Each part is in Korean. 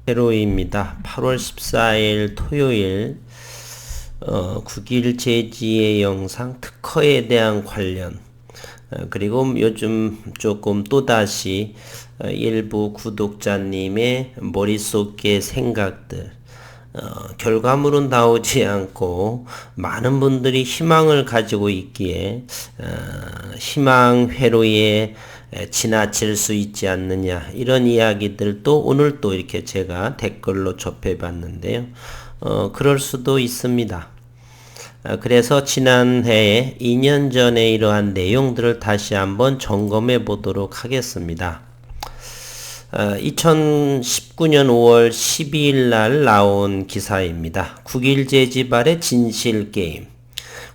회로입니다. 8월 14일 토요일 9길 제지의 영상 특허에 대한 관련 그리고 요즘 조금 또다시 일부 구독자님의 머릿속의 생각들 결과물은 나오지 않고 많은 분들이 희망을 가지고 있기에 희망 회로에 지나칠 수 있지 않느냐 이런 이야기들도 오늘 또 이렇게 제가 댓글로 접해 봤는데요. 그럴 수도 있습니다. 그래서 지난해에 2년 전에 이러한 내용들을 다시 한번 점검해 보도록 하겠습니다. 2019년 5월 12일 날 나온 기사입니다. 9길 제지발의 진실게임.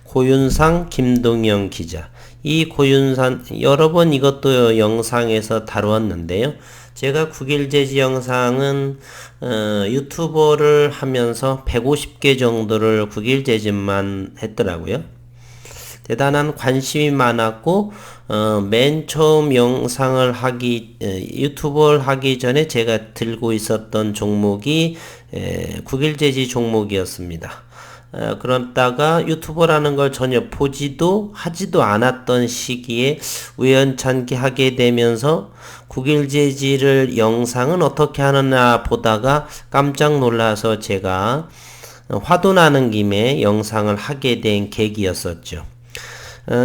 고윤상 김동영 기자. 이 고윤상 여러 번 이것도 영상에서 다루었는데요. 제가 9길 제지 영상은 유튜버를 하면서 150개 정도를 9길 제지만 했더라고요. 대단한 관심이 많았고 맨 처음 영상을 유튜버를 하기 전에 제가 들고 있었던 종목이 9길 제지 종목이었습니다. 그러다가 유튜버라는 걸 전혀 보지도 하지도 않았던 시기에 우연찮게 하게 되면서 9길 제지를 영상은 어떻게 하느냐 보다가 깜짝 놀라서 제가 화도 나는 김에 영상을 하게 된 계기였었죠.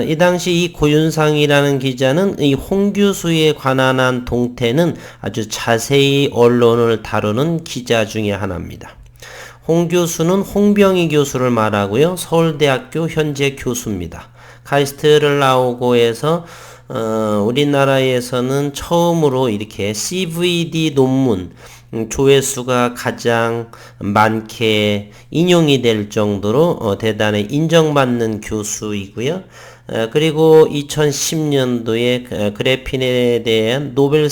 이 당시 이 고윤상이라는 기자는 이 홍 교수에 관한 동태는 아주 자세히 언론을 다루는 기자 중에 하나입니다. 홍 교수는 홍병희 교수를 말하고요. 서울대학교 현재 교수입니다. 카이스트를 나오고 해서 우리나라에서는 처음으로 이렇게 CVD 논문 조회수가 가장 많게 인용이 될 정도로 대단히 인정받는 교수이고요. 그리고 2010년도에 그래핀에 대한 노벨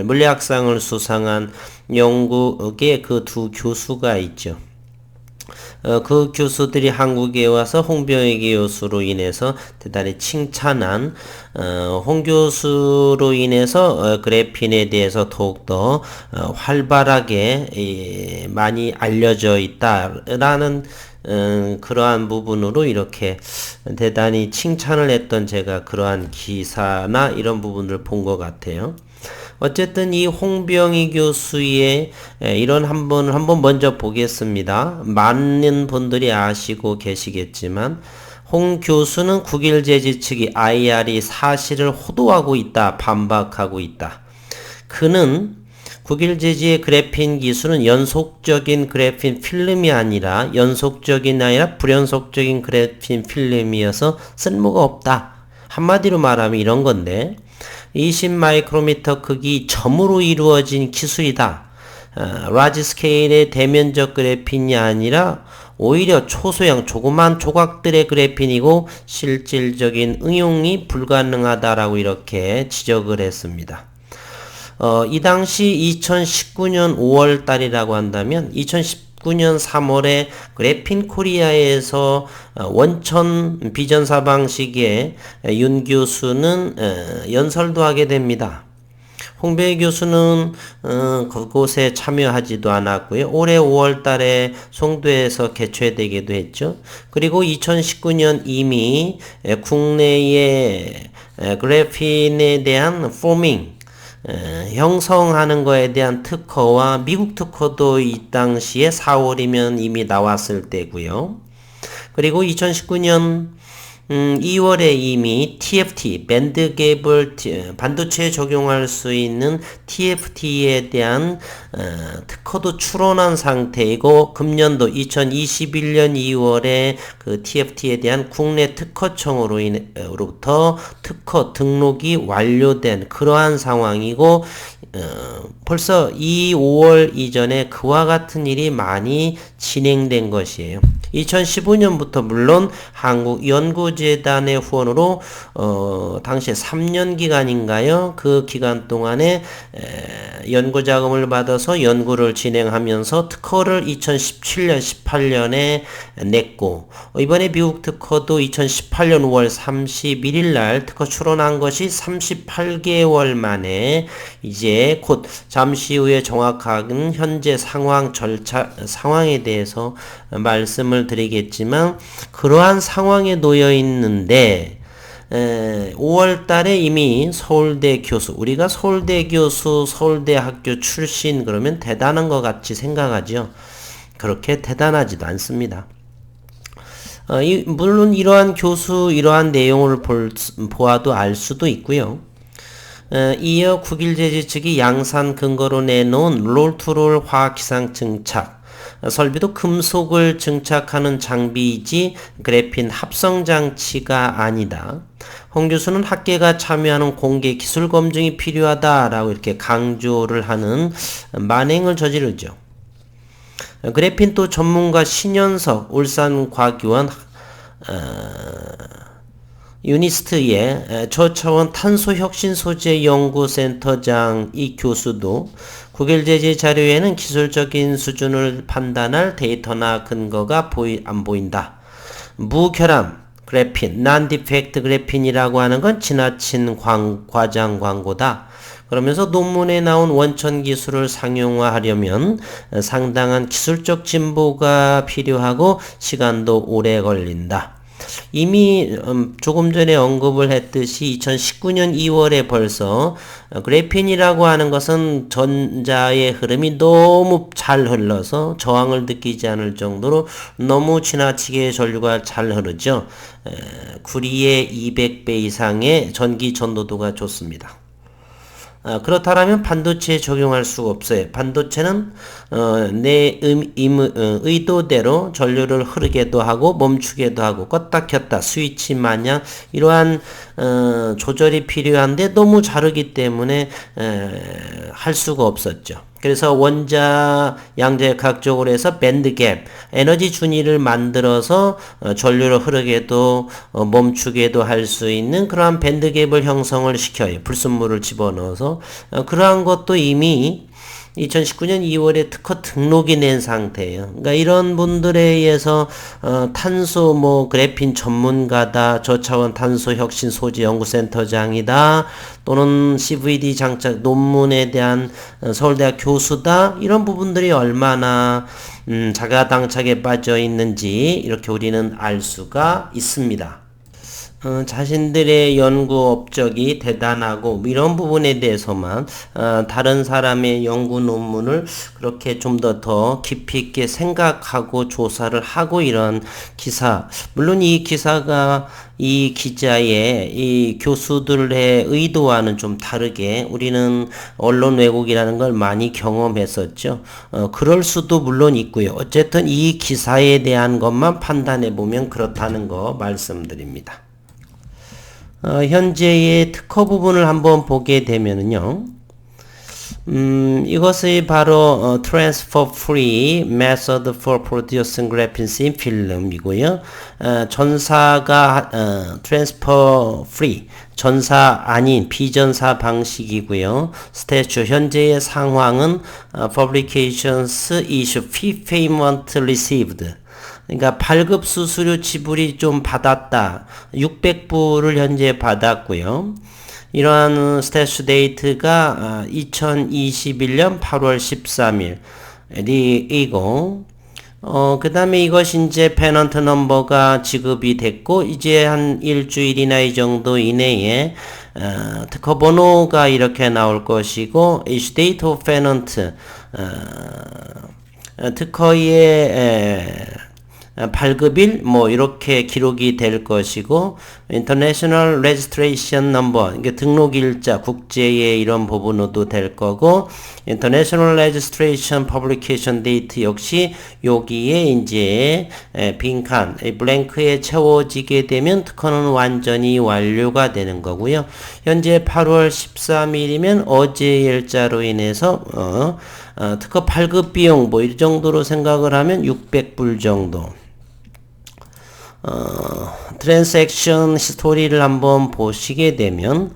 물리학상을 수상한 영국의 그 두 교수가 있죠. 그 교수들이 한국에 와서 홍병희 교수로 인해서 대단히 칭찬한 홍 교수로 인해서 그래핀에 대해서 더욱더 활발하게 많이 알려져 있다라는 그러한 부분으로 이렇게 대단히 칭찬을 했던 제가 그러한 기사나 이런 부분을 본 것 같아요. 어쨌든 이 홍병희 교수의 이런 한번 먼저 보겠습니다. 많은 분들이 아시고 계시겠지만 홍 교수는 9길 제지 측이 IR이 사실을 호도하고 있다, 반박하고 있다. 그는 9길 제지의 그래핀 기술은 연속적인 그래핀 필름이 아니라 불연속적인 그래핀 필름이어서 쓸모가 없다. 한마디로 말하면 이런 건데 20 마이크로미터 크기 점으로 이루어진 기술이다. 라지 스케일의 대면적 그래핀이 아니라 오히려 초소형 조그만 조각들의 그래핀이고 실질적인 응용이 불가능하다라고 이렇게 지적을 했습니다. 이 당시 2019년 5월 달이라고 한다면 2019년 3월에 그래핀 코리아에서 원천 비전사 방식의 윤 교수는 연설도 하게 됩니다. 홍병희 교수는 그곳에 참여하지도 않았고요. 올해 5월 달에 송도에서 개최되기도 했죠. 그리고 2019년 이미 국내에 그래핀에 대한 포밍 형성하는 거에 대한 특허와 미국 특허도 이 당시에 4월이면 이미 나왔을 때고요. 그리고 2019년 2월에 이미 TFT, 밴드갭을 반도체에 적용할 수 있는 TFT에 대한 특허도 출원한 상태이고 금년도 2021년 2월에 그 TFT에 대한 국내 특허청으로부터 특허 등록이 완료된 그러한 상황이고 벌써 5월 이전에 그와 같은 일이 많이 진행된 것이에요. 2015년부터 물론 한국연구재단의 후원으로 당시에 3년 기간인가요? 그 기간 동안에 연구자금을 받아서 연구를 진행하면서 특허를 2017년, 18년에 냈고 이번에 미국 특허도 2018년 5월 31일 날 특허 출원한 것이 38개월 만에 이제 곧 잠시 후에 정확한 현재 상황에 대해서 말씀을 드리겠지만 그러한 상황에 놓여 있는데 5월 달에 이미 서울대 교수, 우리가 서울대 교수, 서울대 학교 출신 그러면 대단한 것 같이 생각하죠. 그렇게 대단하지도 않습니다. 물론 이러한 교수, 이러한 내용을 보아도 알 수도 있고요. 이어 국일제지 측이 양산 근거로 내놓은 롤투롤 화학기상 증착, 설비도 금속을 증착하는 장비이지 그래핀 합성 장치가 아니다. 홍 교수는 학계가 참여하는 공개 기술 검증이 필요하다라고 이렇게 강조를 하는 만행을 저지르죠. 그래핀 또 전문가 신현석 울산과기원 유니스트의 저차원 탄소혁신소재연구센터장 이 교수도 국일제지 자료에는 기술적인 수준을 판단할 데이터나 근거가 안 보인다. 무결함 그래핀, 난디펙트 그래핀이라고 하는 건 지나친 과장 광고다. 그러면서 논문에 나온 원천 기술을 상용화하려면 상당한 기술적 진보가 필요하고 시간도 오래 걸린다. 이미 조금 전에 언급을 했듯이 2019년 2월에 벌써 그래핀이라고 하는 것은 전자의 흐름이 너무 잘 흘러서 저항을 느끼지 않을 정도로 너무 지나치게 전류가 잘 흐르죠. 구리의 200배 이상의 전기 전도도가 좋습니다. 그렇다면 반도체에 적용할 수가 없어요. 반도체는 내 의도대로 전류를 흐르게도 하고 멈추게도 하고 껐다 켰다 스위치 마냥 이러한 조절이 필요한데 너무 자르기 때문에 할 수가 없었죠. 그래서 원자 양자역학적으로 해서 밴드갭, 에너지 준위를 만들어서 전류를 흐르게도 멈추게도 할 수 있는 그러한 밴드갭을 형성을 시켜요. 불순물을 집어넣어서. 그러한 것도 이미 2019년 2월에 특허 등록이 낸 상태예요. 그러니까 이런 분들에 의해서 탄소 그래핀 전문가다, 저차원 탄소 혁신 소재 연구센터장이다, 또는 CVD 장착 논문에 대한 서울대학 교수다, 이런 부분들이 얼마나 자가당착에 빠져 있는지 이렇게 우리는 알 수가 있습니다. 자신들의 연구 업적이 대단하고 이런 부분에 대해서만 다른 사람의 연구 논문을 그렇게 좀 더 깊이 있게 생각하고 조사를 하고 이런 기사, 물론 이 기사가 이 기자의 이 교수들의 의도와는 좀 다르게 우리는 언론 왜곡이라는 걸 많이 경험했었죠. 그럴 수도 물론 있고요. 어쨌든 이 기사에 대한 것만 판단해 보면 그렇다는 거 말씀드립니다. 현재의 특허 부분을 한번 보게 되면은요, 이것이 바로 Transfer Free Method for Producing Graphene Thin Film이고요. 전사가 Transfer Free, 전사 아닌 비전사 방식이고요. 스태츄 현재의 상황은 Publications Issue Fee Payment Received. 그러니까 발급 수수료 지불이 좀 받았다. 600불을 현재 받았고요. 이러한 스태츄 데이트가 2021년 8월 13일이고 그 다음에 이것이 이제 페넌트 넘버가 지급이 됐고 이제 한 일주일이나 이 정도 이내에 특허 번호가 이렇게 나올 것이고 issue date of 페넌트 특허의 발급일 이렇게 기록이 될 것이고 International Registration Number 이게 등록일자 국제의 이런 부분으로도 될 거고 International Registration Publication Date 역시 여기에 이제 빈칸 블랭크에 채워지게 되면 특허는 완전히 완료가 되는 거고요. 현재 8월 13일이면 어제 일자로 인해서 특허 발급 비용 이 정도로 생각을 하면 600불 정도. 트랜잭션 히스토리를 한번 보시게 되면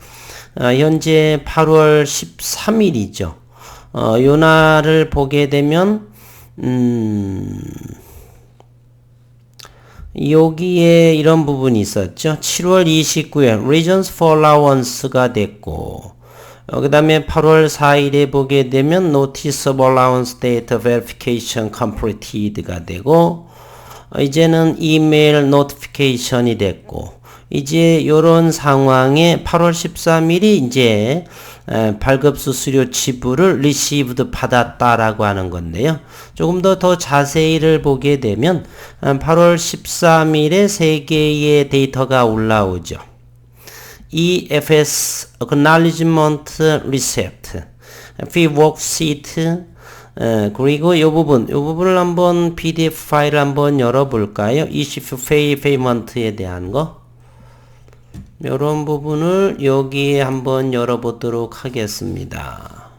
현재 8월 13일이죠. 요 날을 보게 되면 여기에 이런 부분이 있었죠. 7월 29일 Reasons for Allowance가 됐고 그 다음에 8월 4일에 보게 되면 Notice of Allowance Data Verification Completed가 되고 이제는 이메일 노티피케이션이 됐고 이제 요런 상황에 8월 13일이 이제 발급 수수료 지불을 received 받았다라고 하는 건데요. 조금 더 자세히를 보게 되면 8월 13일에 3개의 데이터가 올라오죠. EFS Acknowledgement Receipt, Fee Worksheet, 그리고 이 부분을 한번 PDF 파일을 한번 열어볼까요? Issue Pay Payment에 대한 거. 이런 부분을 여기에 한번 열어보도록 하겠습니다.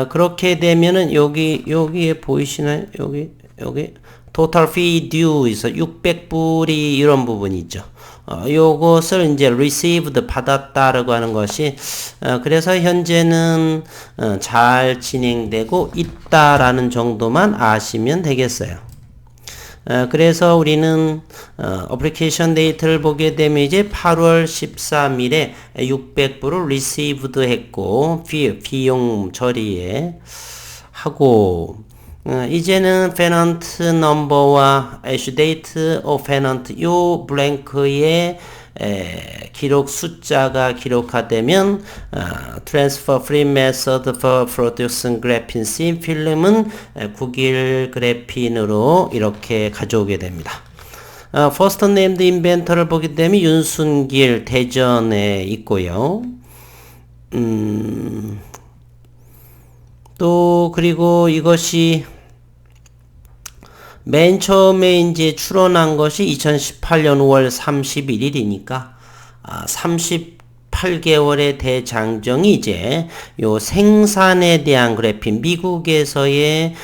그렇게 되면은 여기에 보이시나요? 여기 Total Fee Due 있어 600불이 이런 부분이 있죠. 요것을 이제 received 받았다라고 하는 것이 그래서 현재는 잘 진행되고 있다라는 정도만 아시면 되겠어요. 그래서 우리는 어플리케이션 데이터를 보게 되면 이제 8월 13일에 600불을 received 했고 비용 처리에 하고 이제는 페넌트 넘버와 issue date of 페넌트 요 블랭크에 기록 숫자가 기록화되면 transfer free method for producing graphene thin film은 국일 그래핀으로 이렇게 가져오게 됩니다. first named inventor를 보게 되면 윤순길 대전에 있고요. 또 그리고 이것이 맨 처음에 이제 출원한 것이 2018년 5월 31일이니까 38개월의 대장정이 이제 요 생산에 대한 그래핀 미국에서의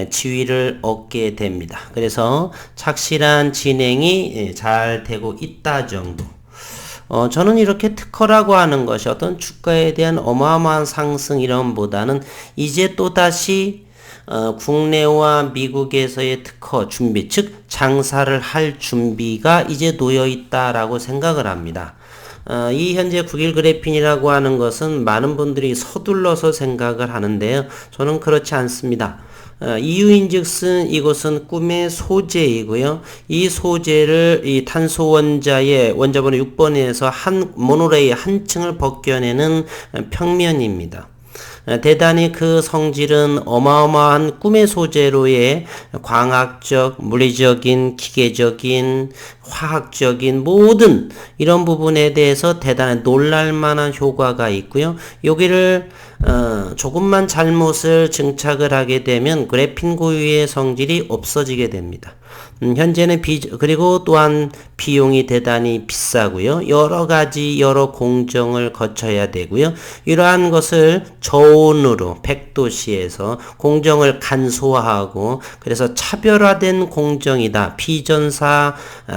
지위를 얻게 됩니다. 그래서 착실한 진행이 잘 되고 있다 정도. 저는 이렇게 특허라고 하는 것이 어떤 주가에 대한 어마어마한 상승 이런보다는 이제 또다시 국내와 미국에서의 특허 준비, 즉 장사를 할 준비가 이제 놓여 있다라고 생각을 합니다. 이 현재 국일 그래핀이라고 하는 것은 많은 분들이 서둘러서 생각을 하는데요. 저는 그렇지 않습니다. 이유인즉슨 이것은 꿈의 소재이고요. 이 소재를 이 탄소 원자의 원자번호 6번에서 한 모노레이 한 층을 벗겨내는 평면입니다. 대단히 그 성질은 어마어마한 꿈의 소재로의 광학적, 물리적인, 기계적인, 화학적인 모든 이런 부분에 대해서 대단히 놀랄만한 효과가 있고요. 여기를 조금만 잘못을 증착을 하게 되면 그래핀 고유의 성질이 없어지게 됩니다. 현재는 그리고 또한 비용이 대단히 비싸고요. 여러 공정을 거쳐야 되고요. 이러한 것을 저온으로 100도씨에서 공정을 간소화하고 그래서 차별화된 공정이다. 비전사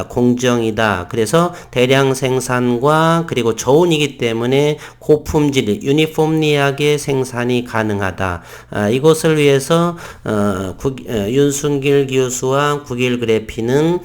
공정이다. 그래서 대량 생산과 그리고 저온이기 때문에 고품질, 유니폼리하게 생산이 가능하다. 이것을 위해서 윤순길 교수와 국일 그래핀은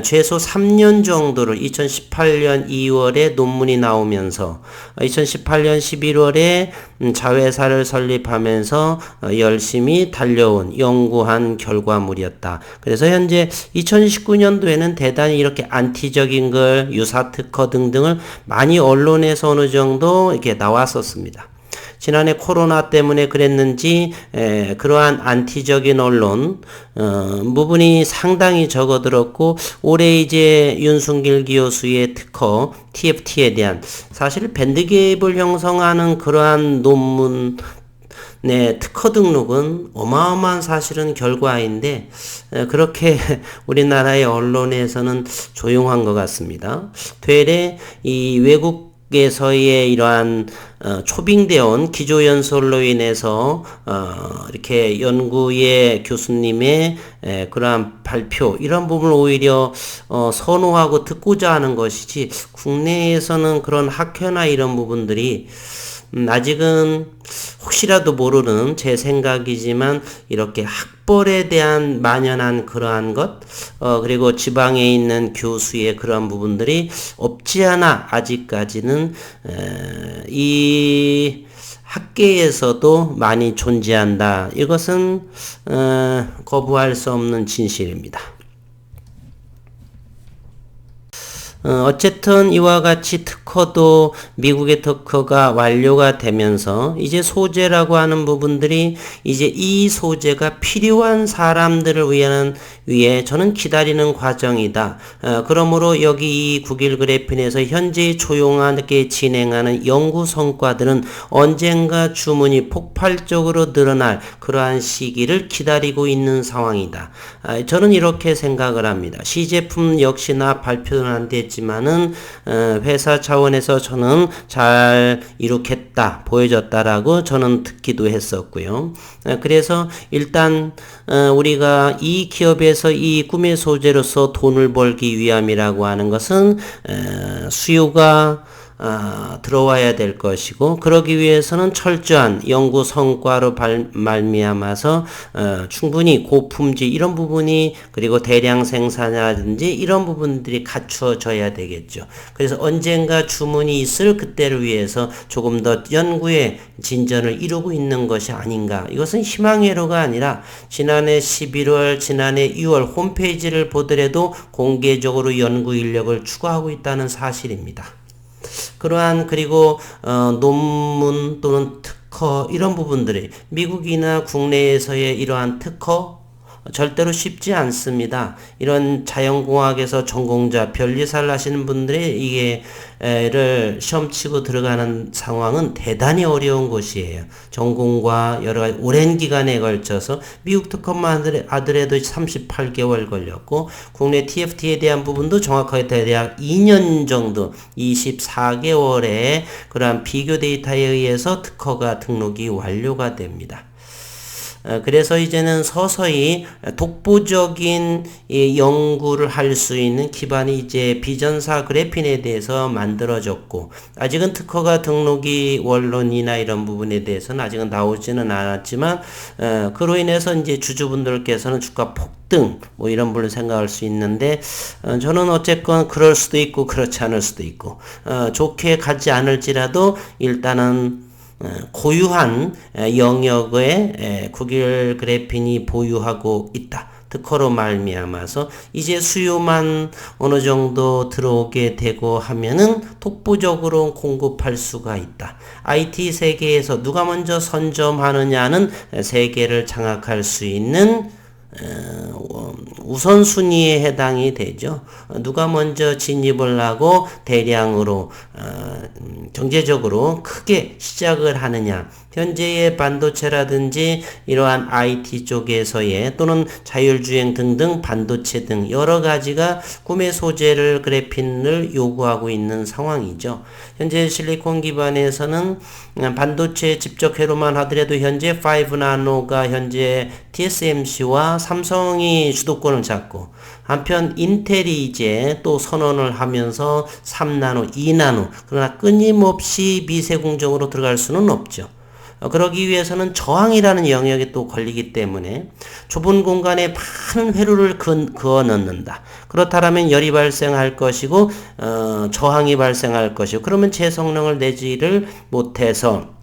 최소 3년 정도를 2018년 2월에 논문이 나오면서 2018년 11월에 자회사를 설립하면서 열심히 달려온 연구한 결과물이었다. 그래서 현재 2019년도에는 대단히 이렇게 안티적인 걸 유사특허 등등을 많이 언론에서 어느 정도 이렇게 나왔었습니다. 지난해 코로나 때문에 그랬는지 그러한 안티적인 언론 부분이 상당히 적어들었고 올해 이제 윤순길 교수의 특허 TFT에 대한 사실 밴드갭을 형성하는 그러한 논문 특허 등록은 어마어마한 사실은 결과인데 그렇게 우리나라의 언론에서는 조용한 것 같습니다. 되레 이 외국 에서의 이러한 초빙되어 온 기조연설로 인해서 이렇게 연구의 교수님의 그러한 발표 이런 부분을 오히려 선호하고 듣고자 하는 것이지 국내에서는 그런 학회나 이런 부분들이 아직은 혹시라도 모르는 제 생각이지만 이렇게 학벌에 대한 만연한 그러한 것 그리고 지방에 있는 교수의 그러한 부분들이 없지 않아 아직까지는 이 학계에서도 많이 존재한다. 이것은 거부할 수 없는 진실입니다. 어쨌든 이와 같이 특허도 미국의 특허가 완료가 되면서 이제 소재라고 하는 부분들이 이제 이 소재가 필요한 사람들을 위해 저는 기다리는 과정이다. 그러므로 여기 이 국일 그래핀에서 현재 조용하게 진행하는 연구 성과들은 언젠가 주문이 폭발적으로 늘어날 그러한 시기를 기다리고 있는 상황이다. 저는 이렇게 생각을 합니다. 시제품 역시나 발표는 안 됐지만은 회사 차원에서 저는 잘 이룩했다, 보여줬다라고 저는 듣기도 했었고요. 그래서 일단 우리가 이 기업에서 이 꿈의 소재로서 돈을 벌기 위함이라고 하는 것은 수요가 들어와야 될 것이고 그러기 위해서는 철저한 연구 성과로 말미암아서 충분히 고품질 이런 부분이 그리고 대량 생산이라든지 이런 부분들이 갖추어져야 되겠죠. 그래서 언젠가 주문이 있을 그때를 위해서 조금 더 연구의 진전을 이루고 있는 것이 아닌가. 이것은 희망회로가 아니라 지난해 11월, 지난해 6월 홈페이지를 보더라도 공개적으로 연구 인력을 추구하고 있다는 사실입니다. 그러한 그리고 논문 또는 특허 이런 부분들이 미국이나 국내에서의 이러한 특허 절대로 쉽지 않습니다. 이런 자연공학에서 전공자 별리사를 하시는 분들이 이게를 시험 치고 들어가는 상황은 대단히 어려운 것이에요. 전공과 여러 가지 오랜 기간에 걸쳐서 미국 특허만 하더라도 38개월 걸렸고 국내 TFT에 대한 부분도 정확하게 대략 2년 정도 24개월의 그러한 비교 데이터에 의해서 특허가 등록이 완료가 됩니다. 그래서 이제는 서서히 독보적인 연구를 할 수 있는 기반이 이제 비전사 그래핀에 대해서 만들어졌고 아직은 특허가 등록이 원론이나 이런 부분에 대해서는 아직은 나오지는 않았지만 그로 인해서 이제 주주분들께서는 주가 폭등 뭐 이런 분을 생각할 수 있는데 저는 어쨌건 그럴 수도 있고 그렇지 않을 수도 있고 좋게 가지 않을지라도 일단은 고유한 영역의 국일 그래핀이 보유하고 있다. 특허로 말미암아서 이제 수요만 어느 정도 들어오게 되고 하면은 독보적으로 공급할 수가 있다. IT 세계에서 누가 먼저 선점하느냐는 세계를 장악할 수 있는 우선순위에 해당이 되죠. 누가 먼저 진입을 하고 대량으로 경제적으로 크게 시작을 하느냐. 현재의 반도체라든지 이러한 IT 쪽에서의 또는 자율주행 등등 반도체 등 여러 가지가 꿈의 소재를 그래핀을 요구하고 있는 상황이죠. 현재 실리콘 기반에서는 반도체 집적 회로만 하더라도 현재 5나노가 현재 TSMC와 삼성이 주도권을 잡고 한편 인텔이 이제 또 선언을 하면서 3나노, 2나노 그러나 끊임없이 미세공정으로 들어갈 수는 없죠. 그러기 위해서는 저항이라는 영역에 또 걸리기 때문에 좁은 공간에 많은 회로를 그어 넣는다. 그렇다면 열이 발생할 것이고 저항이 발생할 것이고 그러면 제 성능을 내지를 못해서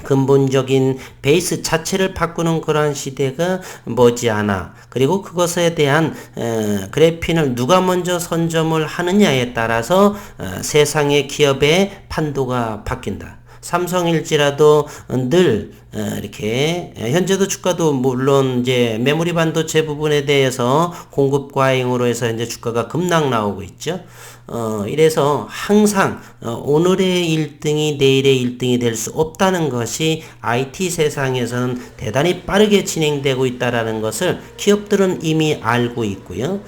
근본적인 베이스 자체를 바꾸는 그러한 시대가 머지않아 그리고 그것에 대한 그래핀을 누가 먼저 선점을 하느냐에 따라서 세상의 기업의 판도가 바뀐다. 삼성일지라도 늘 이렇게 현재도 주가도 물론 이제 메모리 반도체 부분에 대해서 공급 과잉으로 해서 이제 주가가 급락 나오고 있죠. 이래서 항상 오늘의 1등이 내일의 1등이 될 수 없다는 것이 IT 세상에서는 대단히 빠르게 진행되고 있다라는 것을 기업들은 이미 알고 있고요.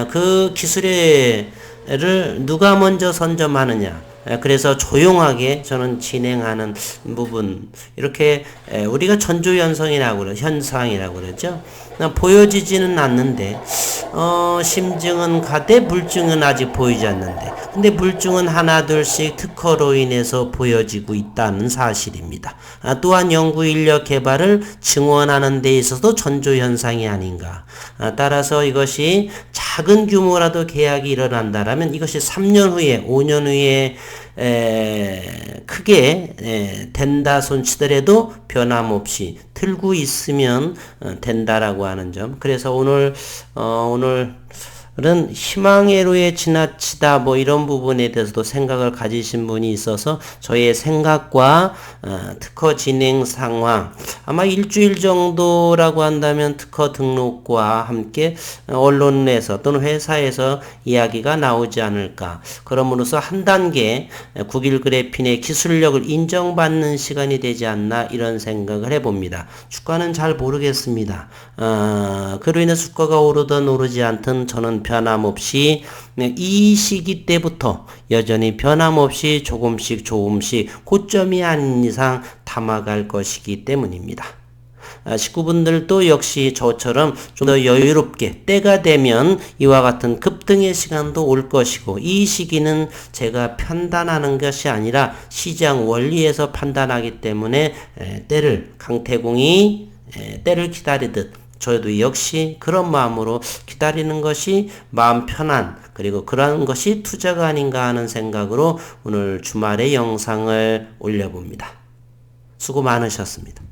그 기술을 누가 먼저 선점하느냐 그래서 조용하게 저는 진행하는 부분, 이렇게 우리가 현상이라고 그러죠. 보여지지는 않는데 심증은 가되 물증은 아직 보이지 않는데, 근데 물증은 하나둘씩 특허로 인해서 보여지고 있다는 사실입니다. 또한 연구 인력 개발을 증원하는 데 있어서도 전조현상이 아닌가. 따라서 이것이 작은 규모라도 계약이 일어난다라면 이것이 3년 후에 5년 후에 크게 된다 손치더라도 변함없이 들고 있으면 된다라고 하는 점. 그래서 오늘은 희망회로에 지나치다 뭐 이런 부분에 대해서도 생각을 가지신 분이 있어서 저의 생각과 특허 진행 상황, 아마 일주일 정도라고 한다면 특허 등록과 함께 언론에서 또는 회사에서 이야기가 나오지 않을까. 그럼으로써 한 단계 국일 그래핀의 기술력을 인정받는 시간이 되지 않나, 이런 생각을 해봅니다. 주가는 잘 모르겠습니다. 그로 인해 주가가 오르든 오르지 않든 저는 변함없이 이 시기 때부터 여전히 변함없이 조금씩 고점이 아닌 이상 담아갈 것이기 때문입니다. 식구분들도 역시 저처럼 좀 더 여유롭게 때가 되면 이와 같은 급등의 시간도 올 것이고, 이 시기는 제가 판단하는 것이 아니라 시장 원리에서 판단하기 때문에 강태공이 때를 기다리듯 저도 역시 그런 마음으로 기다리는 것이 마음 편한, 그리고 그런 것이 투자가 아닌가 하는 생각으로 오늘 주말에 영상을 올려봅니다. 수고 많으셨습니다.